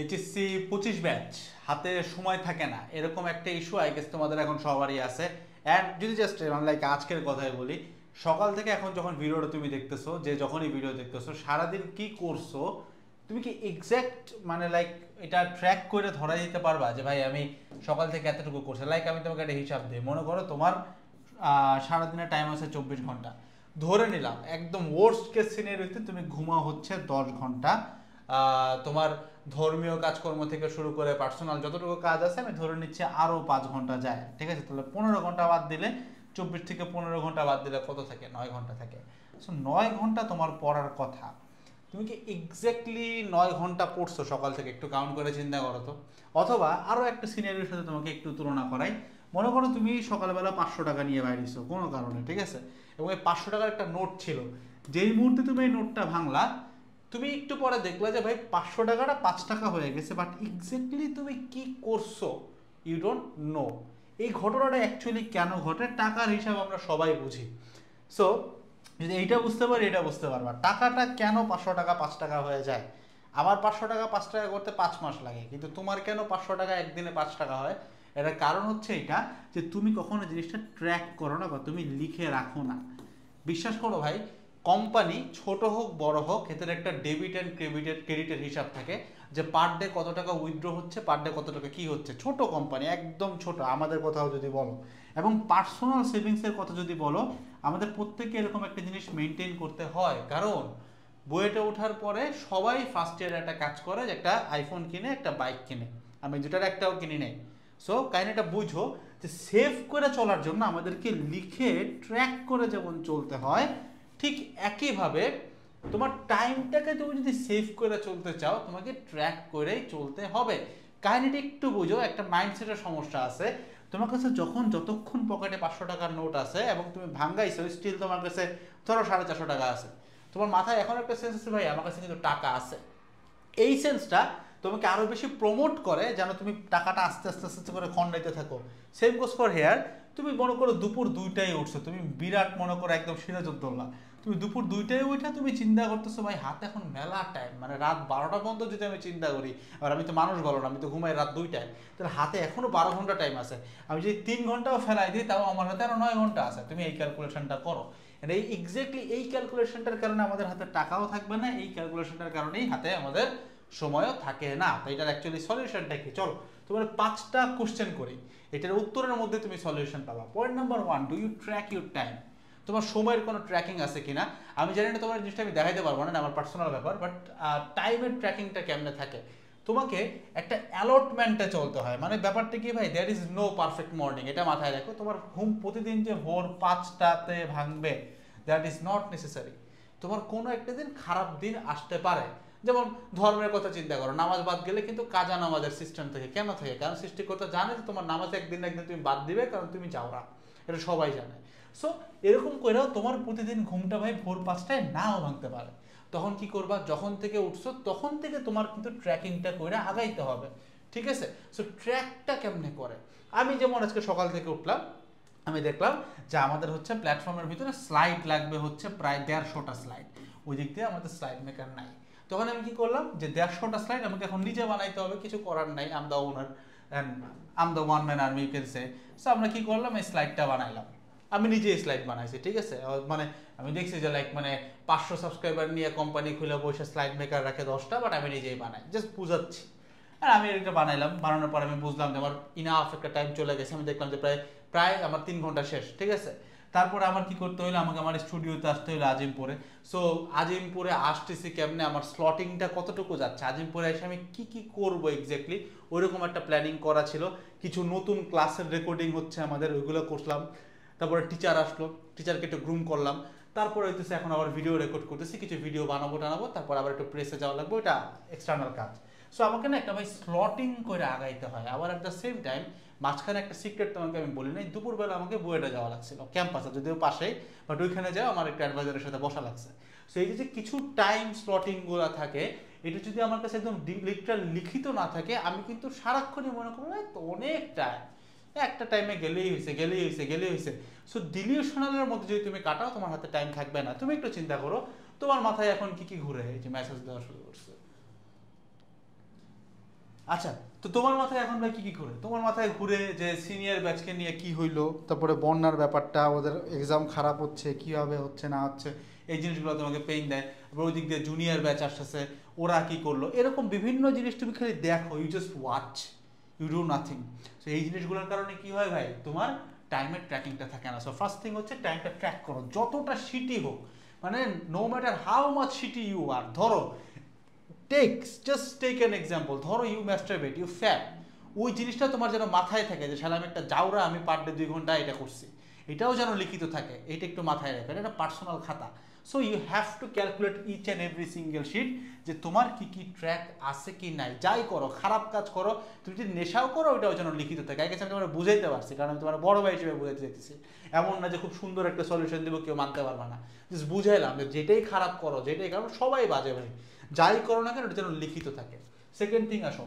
HSC 25 batch হাতে সময় থাকে না, এরকম একটা ইস্যু আই গেস তোমাদের এখন সবারই আছে। অ্যান্ড যদি জাস্ট লাইক আজকের কথাই বলি, সকাল থেকে এখন যখন ভিডিওটা তুমি দেখতেছো, যে যখনই ভিডিও দেখতেছো সারাদিন কি করছো তুমি কি এক্স্যাক্ট মানে লাইক এটা ট্র্যাক করে ধরা দিতে পারবা যে ভাই আমি সকাল থেকে এতটুকু করছি? লাইক আমি তোমাকে একটা হিসাব দিই, মনে করো তোমার সারাদিনের টাইম আছে 24 ঘন্টা, ধরে নিলাম একদম ওয়ার্স্ট কেস সিনারিওতে তুমি ঘুমাও হচ্ছে 10 ঘন্টা। তোমার ধর্মীয় কাজকর্ম থেকে শুরু করে পার্সোনাল যতটুকু কাজ আছে আমি ধরে নিচ্ছি আরও 5 ঘন্টা যায়, ঠিক আছে? তাহলে 15 ঘন্টা বাদ দিলে, 24 থেকে 15 ঘন্টা বাদ দিলে কত থাকে? 9 ঘন্টা থাকে। সো 9 ঘন্টা তোমার পড়ার কথা, তুমি কি এক্স্যাক্টলি 9 ঘন্টা পড়ছো সকাল থেকে? একটু কাউন্ট করে চিন্তা করো তো। অথবা আরও একটা সিনারিওর সাথে তোমাকে একটু তুলনা করাই, মনে করো তুমি সকালবেলা 500 টাকা নিয়ে বাইরেছো কোনো কারণে, ঠিক আছে? এবং এই 500 টাকার একটা নোট ছিল, যেই মুহূর্তে তুমি এই নোটটা ভাঙলা তুমি একটু পরে দেখলে যে ভাই 500 টাকাটা 5 টাকা হয়ে গেছে, বাট এক্স্যাক্টলি তুমি কি করছো ইউ ডোন্ট নো। এই ঘটনাটা অ্যাকচুয়ালি কেন ঘটে? টাকার হিসাব আমরা সবাই বুঝি। সো যদি এইটা বুঝতে পারি, এটা বুঝতে পারবা টাকাটা কেন 500 টাকা 5 টাকা হয়ে যায়। আমার 500 টাকা 5 টাকা করতে 5 মাস লাগে, কিন্তু তোমার কেন 500 টাকা একদিনে 5 টাকা হয়? এটার কারণ হচ্ছে এটা যে তুমি কখনো জিনিসটা ট্র্যাক করো না বা তুমি লিখে রাখো না। বিশ্বাস করো ভাই, কোম্পানি ছোট হোক বড় হোক, এদের একটা ডেবিট অ্যান্ড ক্রেডিটের হিসাব থাকে, যে পার ডে কত টাকা উইথড্র হচ্ছে, পার ডে কত টাকা কি হচ্ছে। ছোট কোম্পানি, একদম ছোট, আমাদের কথাও যদি বলো, এবং পার্সোনাল সেভিংসের কথা যদি বলো, আমাদের প্রত্যেককে এরকম একটা জিনিস মেনটেন করতে হয়। কারণ বুয়েটে ওঠার পরে সবাই ফার্স্ট ইয়ারে একটা কাজ করে যে একটা আইফোন কিনে একটা বাইক কিনে, আমি দুটার একটাও কিনি নেই। সো কাহিনিটা বুঝো যে সেভ করে চলার জন্য আমাদেরকে লিখে ট্র্যাক করে যেমন চলতে হয়, ঠিক একইভাবে তোমার টাইমটাকে তুমি যদি সেভ করে চলতে চাও তোমাকে ট্র্যাক করেই চলতে হবে। কাহিনিটা একটু বুঝো, একটা মাইন্ডসেটের সমস্যা আছে। তোমার কাছে যখন যতক্ষণ পকেটে 500 টাকার নোট আছে এবং তুমি ভাঙ্গাইছো, স্টিল তোমার কাছে ধরো 450 টাকা আছে, তোমার মাথায় এখন একটা সেন্স আছে ভাই আমার কাছে কিন্তু টাকা আছে। এই সেন্সটা তোমাকে আরো বেশি প্রমোট করে যেন তুমি টাকাটা আস্তে আস্তে আস্তে করে খন্ডাইতে থাকো। Same goes for here. তুমি মনে করো দুপুর 2টায় উঠছো, তুমি বিরাট মনে করো একদম সিরাজউদ্দৌলা, তুমি দুপুর 2টায় উঠে তুমি চিন্তা করতেছো ভাই হাতে এখন মেলা টাইম, মানে রাত 12টা পর্যন্ত যদি আমি চিন্তা করি, আর আমি তো মানুষ বলো না, আমি তো ঘুমাই রাত 2টায়, তাহলে হাতে এখনো 12 ঘন্টা টাইম আছে। আমি যদি 3 ঘন্টাও ফেলাই দিই তাও আমার হাতে আরো 9 ঘন্টা আছে। তুমি এই ক্যালকুলেশনটা করো। এই এক্স্যাক্টলি এই ক্যালকুলেশনটার কারণে আমাদের হাতে টাকাও থাকবে না, এই ক্যালকুলেশনটার কারণেই হাতে আমাদের সময়ও থাকে না। তো এটার অ্যাকচুয়ালি সলিউশনটা কি? চলো তোমার 5টা কোশ্চেন করি, এটার উত্তরের মধ্যে তুমি সলিউশন পাবা। Point number 1, do you track your time? তোমার সময়ের কোনো ট্র্যাকিং আছে কিনা? আমি জানি না, তোমার জিনিসটা আমি দেখাইতে পারবো না, আমার পার্সোনাল ব্যাপার, বাট টাইমের ট্র্যাকিংটা কেমনে থাকে? তোমাকে একটা অ্যালটমেন্টে চলতে হয়। মানে ব্যাপারটা কি ভাই, there is no perfect morning, এটা মাথায় রাখো। তোমার ঘুম প্রতিদিন যে ভোর 5টাতে ভাঙবে, দ্যাট ইজ নট নেসেসারি। তোমার কোনো একটা দিন খারাপ দিন আসতে পারে। যেমন ধর্মের কথা চিন্তা করো, নামাজ বাদ গেলে কিন্তু কাজা নামাজের সিস্টেম থেকে কেন থাকে? কারণ সৃষ্টিকর্তা জানে যে তোমার নামাজ একদিন না একদিন তুমি বাদ দিবে, কারণ তুমি যাওরা, এটা সবাই জানে। সো এরকম করেও তোমার প্রতিদিন ঘুমটা ভাই ভোর 5টায় নাও ভাঙতে পারে। তখন কি করবা? যখন থেকে উঠছো তখন থেকে তোমার কিন্তু ট্র্যাকিংটা করে আগাইতে হবে, ঠিক আছে? সো ট্র্যাকটা কেমনে করে? আমি যেমন আজকে সকাল থেকে উঠলাম, আমি দেখলাম যে আমাদের হচ্ছে প্ল্যাটফর্মের ভিতরে স্লাইড লাগবে হচ্ছে প্রায় 150টা স্লাইড, ওই দিক দিয়ে আমাদের স্লাইড মেকার নাই। তখন আমি কি করলাম যে 150টা স্লাইড আমাকে এখন নিজে বানাইতে হবে, কিছু করার নাই, I'm the owner and I'm the one man army you can say. So আমরা কি করলাম, এই স্লাইডটা বানাইলাম, আমি নিজে স্লাইড বানাইছি, ঠিক আছে? মানে আমি দেখছি যে লাইক মানে 500 সাবস্ক্রাইবার নিয়ে কোম্পানি খুলে বসে স্লাইড মেকার রাখে 10টা, বাট আমি নিজেই বানাই, জাস্ট বুঝাচ্ছি। আর আমি এটা বানাইলাম, বানানোর পর আমি বুঝলাম যে আমার ইনাফ একটা টাইম চলে গেছে। আমি দেখলাম যে প্রায় প্রায় আমার 3 ঘন্টা শেষ, ঠিক আছে? তারপরে আমার কি করতে হলো, আমাকে আমার স্টুডিওতে আসতে হলো আজিমপুরে। সো আজিমপুরে আসতেছি কেমনে, আমার স্লটিংটা কতটুকু যাচ্ছে, আজিমপুরে এসে আমি কি কি করবো এক্স্যাক্টলি ওইরকম একটা প্ল্যানিং করা ছিল। কিছু নতুন ক্লাসের রেকর্ডিং হচ্ছে আমাদের, ওইগুলো করলাম। তারপরে টিচার আসলো, টিচারকে একটু গ্রুম করলাম। তারপরে হইতেছে এখন আবার ভিডিও রেকর্ড করতেছি, কিছু ভিডিও বানাবো টানাবো, তারপর আবার একটু প্রেসে যাওয়া লাগবে, ওইটা এক্সটার্নাল কাজ। সো আমাকে না একটা ভাই স্লটিং করে আগাইতে হয়। আবার অ্যাট দ্য সেম টাইম মাঝখানে একটা সিক্রেট তোমাকে আমি বলি নাই, দুপুরবেলা আমাকে বুয়েটে যাওয়া লাগছিল, ক্যাম্পাসে যদিও পাশেই, বাট ওইখানে যাও আমার একটা অ্যাডভাইজারের সাথে বসা লাগছে। সো এই যে কিছু টাইম স্লটিংগুলো থাকে, এটা যদি আমার কাছে একদম লিটারাল লিখিত না থাকে, আমি কিন্তু সারাক্ষণই মনে করবো তো অনেক টাইম, একটা টাইমে গেলেই হয়েছে গেলেই হয়েছে গেলেই হয়েছে। সো ডিলিউশনালের মধ্যে যদি তুমি কাটাও, তোমার হাতে টাইম থাকবে না। তুমি একটু চিন্তা করো তোমার মাথায় এখন কি কি ঘুরে, এই যে মেসেজ দেওয়া শুরু করছে। আচ্ছা, তো তোমার মাথায় এখন ভাই কি কি ঘুরে? তোমার মাথায় ঘুরে যে সিনিয়র ব্যাচকে নিয়ে কি হইলো, তারপরে বন্যার ব্যাপারটা, ওদের এক্সাম খারাপ হচ্ছে, কিভাবে হচ্ছে না হচ্ছে, এই জিনিসগুলো তোমাকে পেইন দেয়। আবার ওই দিক দিয়ে জুনিয়র ব্যাচ আসতেছে, ওরা কি করলো, এরকম বিভিন্ন জিনিস তুমি খালি দেখো, you just watch, you do nothing. So এই জিনিসগুলোর কারণে কি হয় ভাই, তোমার টাইমের ট্র্যাকিংটা থাকে না। সো ফার্স্ট থিং হচ্ছে টাইমটা ট্র্যাক করো, যতটা শিটি হোক, মানে no matter how much shitty you are. ধরো জাস্ট টেক অ্যান এক্সাম্পল, ধরো ইউ ম্যাস্টারবেট, ইউ ফ্যাট, ওই জিনিসটা তোমার যেন মাথায় থাকে যে শালা আমি একটা জাউরা, আমি পার ডে 2 ঘন্টা এটা করছি, এটাও যেন লিখিত থাকে, এটা একটু মাথায় রাখবে, এটা পার্সোনাল খাতা। So you have to calculate each and every single sheet, যে তোমার কি কি ট্র্যাক আছে কি নাই, যাই করো, খারাপ কাজ করো, তুমি যদি নেশাও করো, ওইটাও যেন লিখিত থাকে। আগে আমি তোমার বুঝাইতে পারছি, কারণ আমি তোমার বড় ভাই হিসেবে বুঝাইতে চাইতেছি। এমন না যে খুব সুন্দর একটা সলিউশন দেবো, কেউ মানতে পারবে না, জাস্ট বুঝাইলাম যে যেটাই খারাপ করো, যেটাই কারণ সবাই বাজে ভাই, যাই করো না কেন, এটা যেন লিখিত থাকে। সেকেন্ড থিং আসো,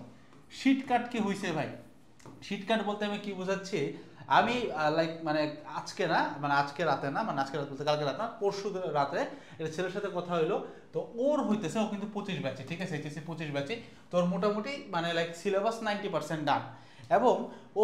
শীটকাট কি হয়েছে ভাই? শীটকাট বলতে আমি কি বোঝাচ্ছি, আমি লাইক মানে আজকে না, মানে আজকে রাতে না, মানে আজকে রাত বলতে কালকে রাত না, পরশু রাতে এটা ছেলের সাথে কথা হইলো। তো ওর হইতেছে, ও কিন্তু 25 ব্যাচে, ঠিক আছে, এইচএসসি 25 ব্যাচে, তোর মোটামুটি মানে লাইক সিলেবাস 90% ডান। এবং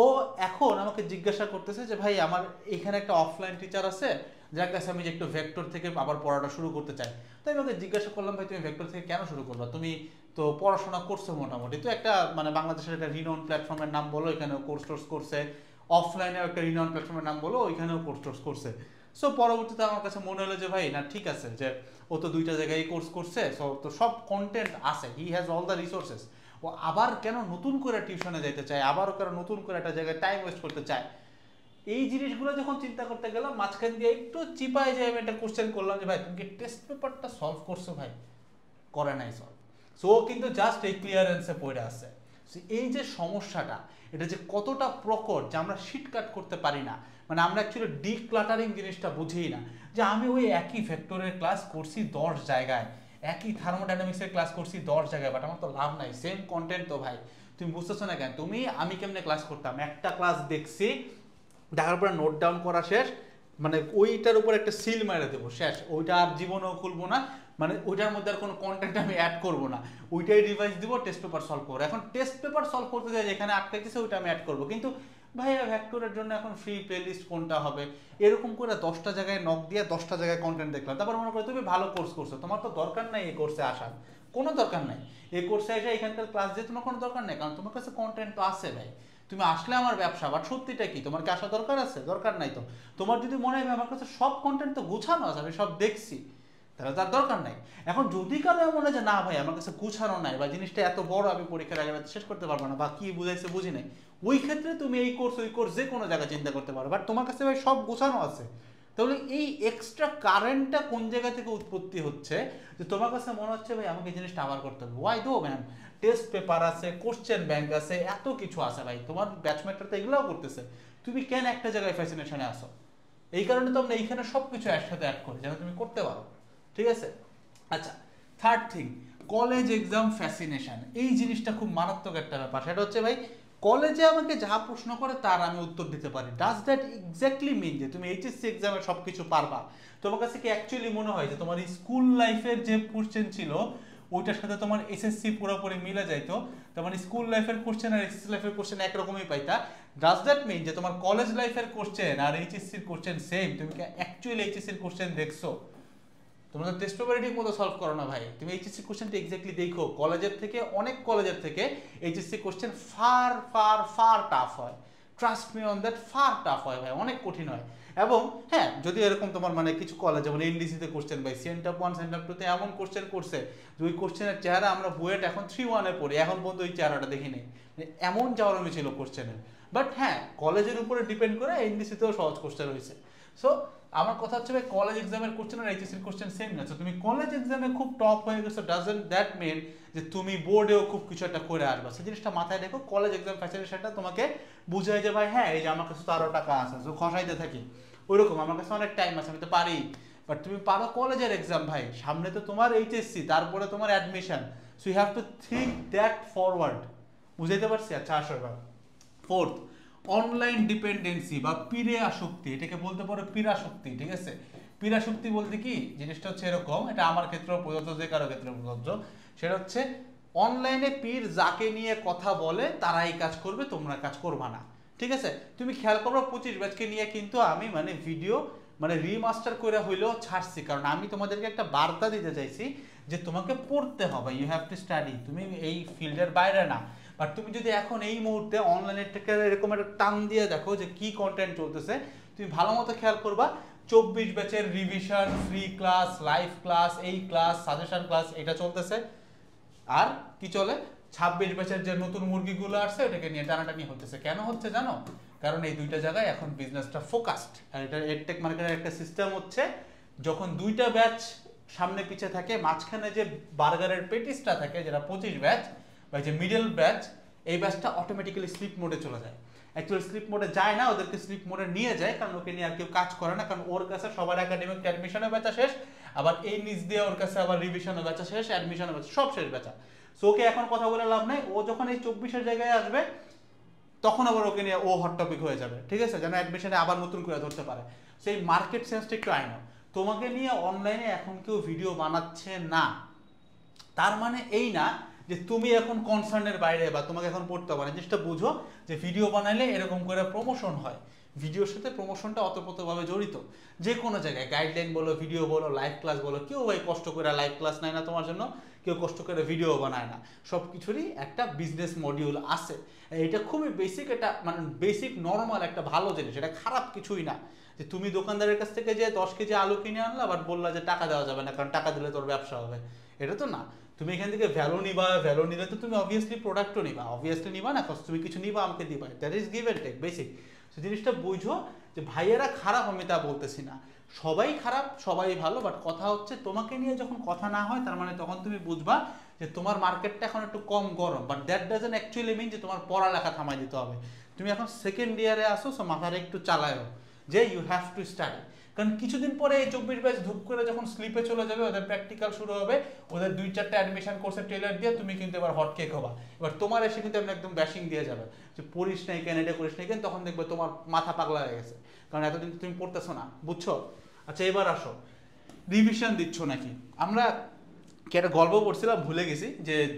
ও এখন আমাকে জিজ্ঞাসা করতেছে যে ভাই আমার এখানে একটা অফলাইন টিচার আছে যার কাছে আমি যে একটু ভেক্টর থেকে আবার পড়াটা শুরু করতে চাই। তো আমি ওকে জিজ্ঞাসা করলাম, ভাই তুমি ভেক্টর থেকে কেন শুরু করবা, তুমি তো পড়াশোনা করছো মোটামুটি, তো একটা মানে বাংলাদেশের একটা রিনাউন প্ল্যাটফর্মের নাম বলো, এখানেও কোর্স টোর্স করছে, অফলাইনেও একটা রিনাউন প্ল্যাটফর্মের নাম বলো, ওইখানেও কোর্স টোর্স করছে। সো পরবর্তীতে আমার কাছে মনে হলো যে ভাই না, ঠিক আছে, যে ও তো 2টা জায়গায় কোর্স করছে, সো তো সব কন্টেন্ট আছে, he has all the resources, ও আবার কেন নতুন করে টিউশনে যাইতে চায়, আবারও কেন নতুন করে একটা জায়গায় টাইম ওয়েস্ট করতে চায়। এই জিনিসগুলো যখন চিন্তা করতে গেলাম, মাঝখান দিয়ে একটু চিপায় যে আমি একটা কোশ্চেন করলাম যে ভাই তুমি কি টেস্ট পেপারটা সলভ করছো? ভাই করে নাই সলভ। সো ও কিন্তু জাস্ট এই ক্লিয়ারেন্সে পড়ে আছে। এই যে সমস্যাটা, এটা যে কতটা প্রকট, যে আমরা শিট কাট করতে পারি না, মানে আমরা অ্যাকচুয়ালি ডিক্লাটারিং জিনিসটা বুঝিই না। যে আমি ওই একই ভেক্টরের ক্লাস করছি 10 জায়গায়, একই থার্মোডাইনামিক্সের ক্লাস করছি 10 জায়গায়, বাট আমার তো লাভ নাই, সেম কন্টেন্ট তো ভাই। তুমি বুঝতেছো না কেন? আমি কেমনে ক্লাস করতাম, একটা ক্লাস দেখছি, দেখার পরে নোট ডাউন করা শেষ, মানে ওইটার উপর একটা সিল মেরে দেবো, শেষ, ওইটা আর জীবনেও খুলবো না, মানে ওইটার মধ্যে আর কোনো কন্টেন্ট আমি অ্যাড করবো না, ওইটাই রিভাইজ দিব, টেস্ট পেপার সলভ করবো। এখন টেস্ট পেপার সলভ করতে যাই যেখানে আটকাইতেছে ওইটা আমি অ্যাড করবো, কিন্তু ভাইয়া ভ্যাক্টরের জন্য এখন ফ্রি প্লেলিস্ট কোনটা হবে, এরকম করে 10টা জায়গায় নক দিয়ে 10টা জায়গায় কন্টেন্ট দেখলাম। তারপর মনে করো তুমি ভালো কোর্স করছো, তোমার তো দরকার নাই এই কোর্সে আসার, কোনো দরকার নাই এই কোর্সে এসে এখানকার ক্লাস দিয়ে তোমার কোনো দরকার নেই, কারণ তোমার কাছে কন্টেন্ট তো আছে ভাই, তুমি আসলে আমার ব্যবসা। বাট সত্যিটা কি, তোমার কি আসা দরকার আছে? দরকার নাই। তো তোমার যদি মনে হয় আমার কাছে সব কন্টেন্ট তো গুছানো আছে, আমি সব দেখছি, তাহলে তার দরকার নাই। এখন যদি কারো মনে হয় যে না ভাই আমার কাছে গুছানো নাই, বা জিনিসটা এত বড়, আমি পরীক্ষার আগে শেষ করতে পারবো না, বা কি বুঝাইছে বুঝি নাই, ওই ক্ষেত্রে তুমি এই কোর্স ওই কোর্স যে কোনো জায়গায় চিন্তা করতে পারো। বাট তোমার কাছে ভাই সব গুছানো আছে, তাহলে এই এক্সট্রা কারেন্টটা কোন জায়গা থেকে উৎপত্তি হচ্ছে, যে তোমার কাছে মনে হচ্ছে ভাই আমাকে এই জিনিসটা আবার করতে হবে। ওয়াই দো ম্যান, টেস্ট পেপার আছে, কোশ্চেন ব্যাংক আছে, এত কিছু আছে ভাই, তোমার ব্যাচমেটরা তো এগুলোও করতেছে, তুমি কেন একটা জায়গায় ফ্যাসিনেশনে আসো? এই কারণে তো আমরা এইখানে সব কিছু একসাথে অ্যাড করি যেন তুমি করতে পারো, ঠিক আছে? আচ্ছা, third thing, college exam fascination, এই জিনিসটা খুব মারাত্মক একটা ব্যাপার। সেটা হচ্ছে ভাই, কলেজে আমাকে যা প্রশ্ন করে তার আমি উত্তর দিতে পারি, ডাজ দ্যাট এক্স্যাক্টলি মিন যে তুমি এইচএসসি এক্সামে সব কিছু পারবা? তোমার কাছে কি অ্যাকচুয়ালি মনে হয় যে তোমার স্কুল লাইফের যে কোশ্চেন ছিল ওইটার সাথে তোমার এসএসসি পুরোপুরি মিলে যাইতো, তার মানে স্কুল লাইফের কোশ্চেন আর এসএসসি লাইফের কোশ্চেন একরকমই পাইতা? ডাজ দ্যাট মিন যে তোমার কলেজ লাইফের কোশ্চেন আর এইচএসসির কোশ্চেন সেম? তুমি কি অ্যাকচুয়ালি এইচএসসির কোশ্চেন দেখছো? তোমরা তো টেস্ট পেপার ঠিক মতো সলভ করো না ভাই। তুমি এইচএসসি কোশ্চেনটা এক্স্যাক্টলি দেখো, কলেজের থেকে, অনেক কলেজের থেকে HSC question far far far tough হয়, trust me on that, far tough হয় ভাই, অনেক কঠিন হয়। এবং হ্যাঁ, যদি এরকম তোমার মানে কিছু কলেজ যেমন এনডিসিতে কোশ্চেন ভাই সেন্টার 1 সেন্টার 2তে এমন কোশ্চেন করছে যে ওই কোশ্চেনের চেহারা আমরা বুয়েট এখন 3-1-এ পড়ি, এখন পর্যন্ত ওই চেহারাটা দেখি নেই, এমন যাওয়ার ছিল কোশ্চেনের। বাট হ্যাঁ, কলেজের উপরে ডিপেন্ড করে এনডিসিতেও সহজ কোশ্চেন হয়েছে। সো আমার কথা হচ্ছে ভাই, কলেজ এক্সামের কোশ্চেন আর এইচএসসির কোশ্চেন সেম না। তুমি কলেজ এক্সামে খুব টপ হয়ে গেছো, ডাজন্ট দ্যাট মিন যে তুমি বোর্ডেও খুব কিছু একটা করে আসবা। সেই জিনিসটা মাথায় রেখো, কলেজ এক্সাম ফ্যাসিলিটেশনটা তোমাকে বুঝাই যে ভাই হ্যাঁ, এই যে আমার কাছে তো আরো টাকা আছে, তো খসাইতে থাকি, ওইরকম আমার কাছে অনেক টাইম আছে, আমি তো পারি। বাট তুমি পারো কলেজের এক্সাম ভাই, সামনে তো তোমার এইচএসসি, তারপরে তোমার admission, so you have to think that forward. বুঝাইতে পারছি? আচ্ছা আসো এবার ফোর্থ, অনলাইন ডিপেন্ডেন্সি বা পীড়ে আসক্তি, এটাকে বলতে পারো পীড়াশক্তি, ঠিক আছে? পীড়াশক্তি বলতে কি জিনিসটা হচ্ছে এরকম, এটা আমার ক্ষেত্রেও প্রযোজ্য, যে কারো ক্ষেত্রে প্রযোজ্য। সেটা হচ্ছে অনলাইনে পীর যাকে নিয়ে কথা বলে তারা এই কাজ করবে, তোমরা কাজ করবা না, ঠিক আছে? তুমি খেয়াল করো 25 ব্যাচকে নিয়ে কিন্তু আমি মানে ভিডিও মানে রিমাস্টার করে হইলেও ছাড়ছি, কারণ আমি তোমাদেরকে একটা বার্তা দিতে চাইছি যে তোমাকে পড়তে হবে, ইউ হ্যাভ টু স্টাডি। তুমি এই ফিল্ডের বাইরে না, বাট তুমি যদি এখন এই মুহূর্তে অনলাইনের থেকে এরকম একটা টান দিয়ে দেখো যে কি কন্টেন্ট চলতেছে, তুমি ভালো মতো খেয়াল করবা 24 ব্যাচের revision, free class, live class, এই ক্লাস, সাজেশন ক্লাস এটা চলতেছে। আর কি চলে 26 ব্যাচের যে নতুন মুরগিগুলো আসছে ওটাকে নিয়ে টানাটানি হচ্ছে। কেন হচ্ছে জানো? কারণ এই দুইটা জায়গায় এখন বিজনেসটা ফোকাসড। আর এটা এডটেক মার্কেটের একটা সিস্টেম হচ্ছে, যখন দুইটা ব্যাচ সামনে পিছে থাকে, মাঝখানে যে বার্গারের পেটিসটা থাকে যেটা 25 ব্যাচ বা যে মিডল ব্যাচ, এই ব্যাচটা অটোমেটিক্যালি স্লিপ মোডে চলে যায়। অ্যাকচুয়ালি স্লিপ মোডে যায় না, ওদেরকে স্লিপ মোডে নিয়ে যায়, কারণ ওকে নিয়ে আর কেউ কাজ করে না, কারণ ওর কাছে সবার একাডেমিক অ্যাডমিশনের বেচা শেষ, আবার এই নিচ দিয়ে ওর কাছে আবার রিভিশনের বেচা শেষ, অ্যাডমিশনের বেচা সব শেষ বেচা। সো ওকে এখন কথা বলে লাভ নাই, ও যখন এই 24-এর জায়গায় আসবে তখন আবার ওকে নিয়ে ও হট টপিক হয়ে যাবে, ঠিক আছে? যেন অ্যাডমিশনে আবার নতুন করে ধরতে পারে। সেই মার্কেট সেন্সটা একটু আইনো। তোমাকে নিয়ে অনলাইনে এখন কেউ ভিডিও বানাচ্ছে না, তার মানে এই না যে তুমি এখন কনসার্নের বাইরে বা তোমাকে এখন পড়তে হবে না। জিনিসটা বুঝো যে ভিডিও বানাইলে এরকম করে প্রমোশন হয়, ভিডিওর সাথে প্রমোশনটা অতপ্রতভাবে জড়িত। যে কোনো জায়গায় গাইডলাইন বলো, ভিডিও বলো, লাইভ ক্লাস বলো, কেউ ভাই কষ্ট করে লাইভ ক্লাস নেয় না তোমার জন্য, কেউ কষ্ট করে ভিডিও বানায় না, সব কিছুরই একটা বিজনেস মডিউল আছে। এটা খুবই বেসিক, এটা মানে বেসিক নর্মাল একটা ভালো জিনিস, এটা খারাপ কিছুই না। যে তুমি দোকানদারের কাছ থেকে যে 10 কেজি আলু কিনে আনলা, বাট বললা যে টাকা দেওয়া যাবে না কারণ টাকা দিলে তোর ব্যবসা হবে, এটা তো না। তুমি এখান থেকে ভ্যালু নিবা, ভ্যালু নিলে তো তুমি অবভিয়াসলি প্রোডাক্টও নিবা, অবভিয়াসলি নিবা না, তুমি কিছু নিবা আমাকে দিবা, that is give and take basic. সে জিনিসটা বুঝো যে ভাইয়েরা খারাপ আমি তা বলতেছি না, সবাই খারাপ সবাই ভালো, বাট কথা হচ্ছে তোমাকে নিয়ে যখন কথা না হয় তার মানে তখন তুমি বুঝবা যে তোমার মার্কেটটা এখন একটু কম গরম, বাট দ্যাট ডাজন্ট অ্যাকচুয়ালি মিন যে তোমার পড়ালেখা থামাই দিতে হবে। তুমি এখন সেকেন্ড ইয়ারে আসো, সো মাথাটা একটু চালায়ও যে ইউ হ্যাভ টু স্টাডি। কারণ কিছুদিন পরে এই 24 ব্যাচ ধূপ করে যখন স্লিপে চলে যাবে, ওদের প্র্যাকটিক্যাল শুরু হবে, ওদের 2-4টা অ্যাডমিশন কোর্সের ট্রেলার দিয়ে তুমি কিন্তু এবার হটকেক হবা। এবার তোমার এসে কিন্তু একদম ব্যাশিং দিয়ে যাবে যে পড়িস নাই কেন, এটা করিস নাই কেন, তখন দেখবে তোমার মাথা পাগলা হয়ে গেছে, কারণ এতদিন তুমি পড়তেছো না, বুঝছো? আচ্ছা এবার আসো, রিভিশন দিচ্ছ নাকি? আমরা কি একটা গল্প পড়ছিলাম ভুলে গেছি,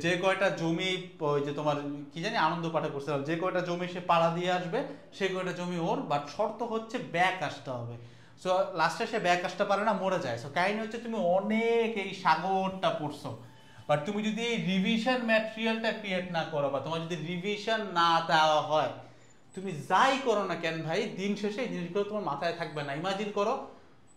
যে কয়টা জমি ওই যে তোমার কি জানি আনন্দ পাঠে পড়ছিলাম, যে কয়টা জমি সে পাড়া দিয়ে আসবে সে কয়টা জমি ওর, বাট শর্ত হচ্ছে ব্যাক আসতে হবে। সো লাস্টে সে ব্যাক আসতে পারে না, মরে যায়। সো কাহিনী হচ্ছে তুমি অনেক এই সাগরটা পড়ছো, বাট তুমি যদি এই রিভিশন ম্যাটেরিয়ালটা ক্রিয়েট না করো, বা তোমার যদি রিভিশন না দেওয়া হয়, তুমি যাই করো না কেন ভাই, দিন শেষে এই জিনিসগুলো তোমার মাথায় থাকবে না। ইমাজিন করো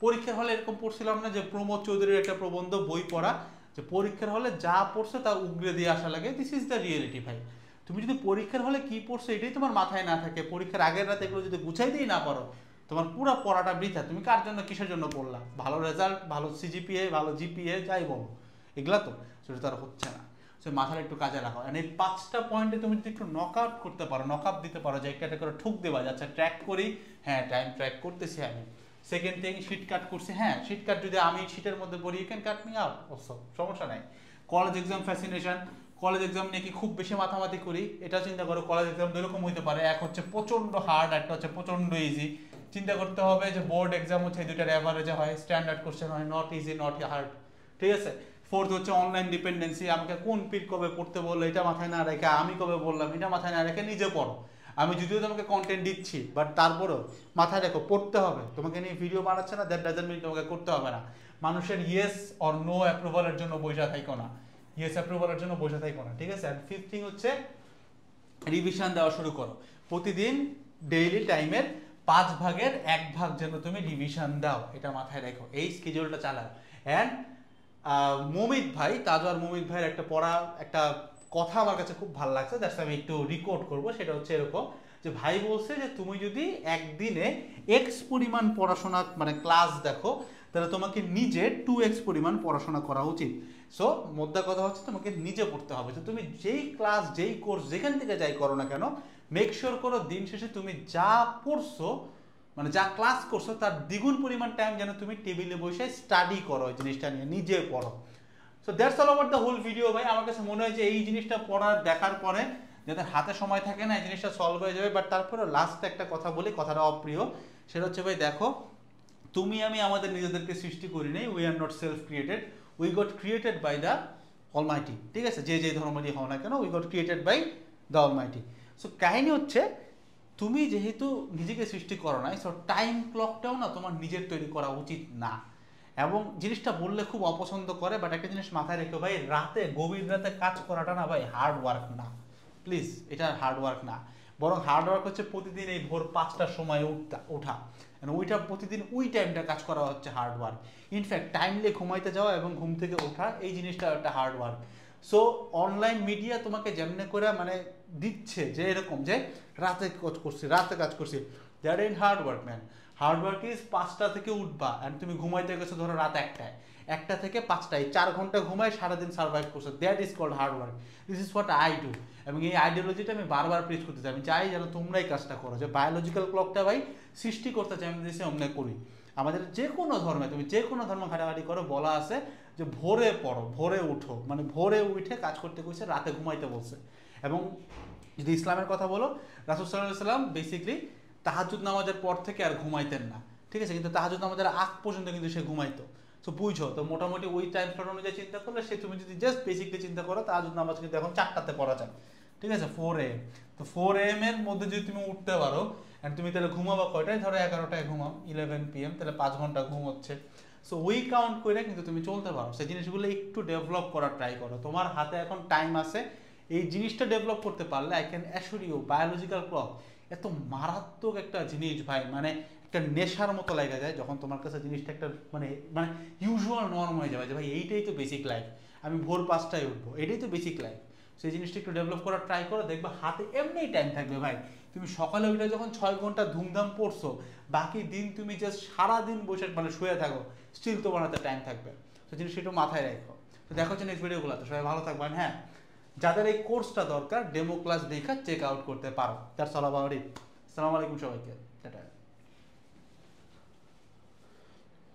পরীক্ষার হলে এরকম পড়ছিলাম না যে প্রমোদ চৌধুরীর একটা প্রবন্ধ বই পড়া, যে পরীক্ষার হলে যা পড়ছে তা উগরে দিয়ে আসা লাগে, দিস ইজ দ্য রিয়েলিটি ভাই। তুমি যদি পরীক্ষার হলে কি পড়ছো এটাই তোমার মাথায় না থাকে, পরীক্ষার আগের রাতে এগুলো যদি গুছাইতেই না পারো, তোমার পুরো পড়াটা বৃথা। তুমি কার জন্য কিসের জন্য পড়লা? ভালো রেজাল্ট, ভালো সিজিপিএ, ভালো জিপিএ, যাই বলো, এগুলা তো সেটা তো আর হচ্ছে না। সে মাথাটা একটু কাজে রাখো। আর এই 5টা পয়েন্টে তুমি যদি একটু নক আউট করতে পারো, নক আপ দিতে পারো, যে একটা করে ঠুক দেবা, আচ্ছা ট্র্যাক করি, হ্যাঁ টাইম ট্র্যাক করতেছি আমি, সেকেন্ড থিং শীট কাট করছি, হ্যাঁ শীট কাট যদি আমি শীটের মধ্যে পড়ি, you can cut me out also, সমস্যা নাই। College exam fascination, college exam নিয়ে কি খুব বেশি মাথামাতি করি? এটা চিন্তা করো, কলেজ এক্সাম এরকম হইতে পারে, এক হচ্ছে প্রচন্ড হার্ড, একটা হচ্ছে প্রচন্ড ইজি। চিন্তা করতে হবে যে বোর্ড এক্সাম হচ্ছে এই দুইটার অ্যাভারেজে হয়, স্ট্যান্ডার্ড কোশ্চেন হয়, নট ইজি নট হার্ড, ঠিক আছে? ফোর্থ হচ্ছে অনলাইন ডিপেন্ডেন্সি, আমাকে কোন পির কবে পড়তে বললো এটা মাথায় না রেখে, আমি কবে বললাম এটা মাথায় না রেখে নিজে পড়ো। আমি যদিও তোমাকে কন্টেন্ট দিচ্ছি, বাট তারপরেও মাথায় রেখো পড়তে হবে। তোমাকে নিয়ে ভিডিও বানাচ্ছে না, দ্যাট ডাজন্ট মিন তোমাকে করতে হবে না। মানুষের ইয়েস অর নো অ্যাপ্রুভালের জন্য বসে থাইকো না, ইয়েস অ্যাপ্রুভালের জন্য বসে থাইকো না, ঠিক আছে? আর ফিফথ থিং হচ্ছে রিভিশন দেওয়া শুরু করো। প্রতিদিন ডেইলি টাইমের 5 ভাগের 1 ভাগ যেন তুমি রিভিশন দাও, এটা মাথায় রেখো, এই স্কেডিউলটা চালাও। অ্যান্ড মমিত ভাই, তাজওয়ার মমিত ভাইয়ের একটা পড়া একটা কথা আমার কাছে খুব ভালো লাগছে, দ্যাটস আমি একটু রেকর্ড করব। সেটা হচ্ছে এরকম যে ভাই বলছে যে তুমি যদি একদিনে x পরিমাণ পড়াশোনা মানে ক্লাস দেখো, তাহলে তোমাকে নিজে 2x পরিমাণ পড়াশোনা করা উচিত। সো মোদ্দা কথা হচ্ছে তোমাকে নিজে পড়তে হবে। তো তুমি যেই ক্লাস যেই কোর্স যেখান থেকে যাই করো না কেন, মেক শিওর করো দিন শেষে তুমি যা পড়ছো মানে যা ক্লাস করছো তার দ্বিগুণ পরিমাণ টাইম যেন তুমি টেবিলে বসে স্টাডি করো, এই জিনিসটা নিয়ে নিজে পড়ো। So that's all about the whole video ভাই। আমার কাছে মনে হয় যে এই জিনিসটা পড়ার দেখার পরে যাদের হাতে সময় থাকে না, এই জিনিসটা সলভ হয়ে যাবে। বাট তারপরে লাস্ট একটা কথা বলি, কথাটা অপ্রিয়, সেটা হচ্ছে ভাই দেখো, তুমি আমি আমাদের নিজেদেরকে সৃষ্টি করি নাই, we are not self created, we got created by the almighty, ঠিক আছে, যে যে ধর্মেরই হও না কেন, we got created by the almighty. So কাহিনী হচ্ছে তুমি যেহেতু নিজেকে সৃষ্টি করো নাই, সো টাইম ক্লকটাও না তোমার নিজের তৈরি করা উচিত না। এবং জিনিসটা বললে খুব অপছন্দ করে, বাট একটা জিনিস মাথায় রেখো ভাই, রাতে গভীর রাতে কাজ করাটা না ভাই হার্ড ওয়ার্ক না, প্লিজ, এটা হার্ড ওয়ার্ক না। বরং হার্ড ওয়ার্ক হচ্ছে প্রতিদিন এই ভোর 5টার সময় ওঠা, ওইটা প্রতিদিন ওই টাইমটা কাজ করা হচ্ছে হার্ড ওয়ার্ক। ইনফ্যাক্ট টাইমলি ঘুমাইতে যাওয়া এবং ঘুম থেকে ওঠা, এই জিনিসটা একটা hard work. So online media তোমাকে যেমনে করে মানে দিচ্ছে যে এরকম যে রাতে কাজ করছি, that in hard work man. Hard work is 5টা থেকে উঠবা অ্যান্ড তুমি ঘুমাইতে গেছো ধরো রাত 1টায়, 1টা থেকে 5টায় 4 ঘন্টা ঘুমায় সারাদিন সার্ভাইভ করছো, that is called hard work. This is what I do. এবং এই আইডিওলজিটা আমি বারবার প্রিচ করতে চাই, আমি চাই যেন তোমরাই কাজটা করো, যে বায়োলজিক্যাল ক্লকটা ভাই সৃষ্টি করতে চাই আমি দিয়েছি অমনে করি। আমাদের যে কোনো ধর্মে, তুমি যে কোনো ধর্ম ঘাটাঘাটি করো, বলা আছে যে ভোরে পড়ো, ভোরে উঠো, মানে ভোরে উঠে কাজ করতে কইছে, রাতে ঘুমাইতে বলছে। এবং যদি ইসলামের কথা বলো, রাসূল সাল্লাল্লাহু আলাইহি ওয়াসাল্লাম বেসিক্যালি তাহাজ্জুদ নামাজের পর থেকে আর ঘুমাইতেন না, ঠিক আছে, কিন্তু তাহাজ্জুদ নামাজের আগ পর্যন্ত কিন্তু সে ঘুমাইতো। তো বুঝো, তো মোটামুটি ওই টাইম স্লট অনুযায়ী চিন্তা করলে সে, তুমি যদি জাস্ট বেসিকলি চিন্তা করো, তাহাজ্জুদ নামাজ কিন্তু এখন 4টাতে পড়া যায়, ঠিক আছে, 4 AM। তো 4 AM এর মধ্যে যদি তুমি উঠতে পারো, অ্যান্ড তুমি তাহলে ঘুমাবা কয়টায়, ধরো 11টায় ঘুমাও, 11 PM, তাহলে 5 ঘন্টা ঘুম হচ্ছে। সো ওই কাউন্ট করে কিন্তু তুমি চলতে পারো। সেই জিনিসগুলো একটু ডেভেলপ করার ট্রাই করো, তোমার হাতে এখন টাইম আছে, এই জিনিসটা ডেভেলপ করতে পারলে I can assure you biological clock এত মারাত্মক একটা জিনিস ভাই, মানে একটা নেশার মতো লাগা যায় যখন তোমার কাছে জিনিসটা একটা মানে মানে ইউজুয়াল নর্ম হয়ে যাবে, যে ভাই এইটাই তো বেসিক লাইফ, আমি ভোর 5টায় উঠবো, এটাই তো বেসিক লাইফ। সেই জিনিসটা একটু ডেভেলপ করার ট্রাই করো, দেখবে হাতে এমনিই টাইম থাকবে ভাই। তুমি সকালে উঠে যখন 6 ঘন্টা ধুমধাম পড়ছো, বাকি দিন তুমি জাস্ট সারাদিন বসে মানে শুয়ে থাকো, স্টিল তোমার হাতে টাইম থাকবে। সেই জিনিসটা একটু মাথায় রাখো। তো দেখো হচ্ছে নেক্সট ভিডিওগুলোতে, সবাই ভালো থাকবেন। হ্যাঁ, যাদের এই কোর্সটা দরকার, ডেমো ক্লাস দেখা চেক আউট করতে পারো। That's all about it. আসসালামু আলাইকুম সবাইকে, টাটা।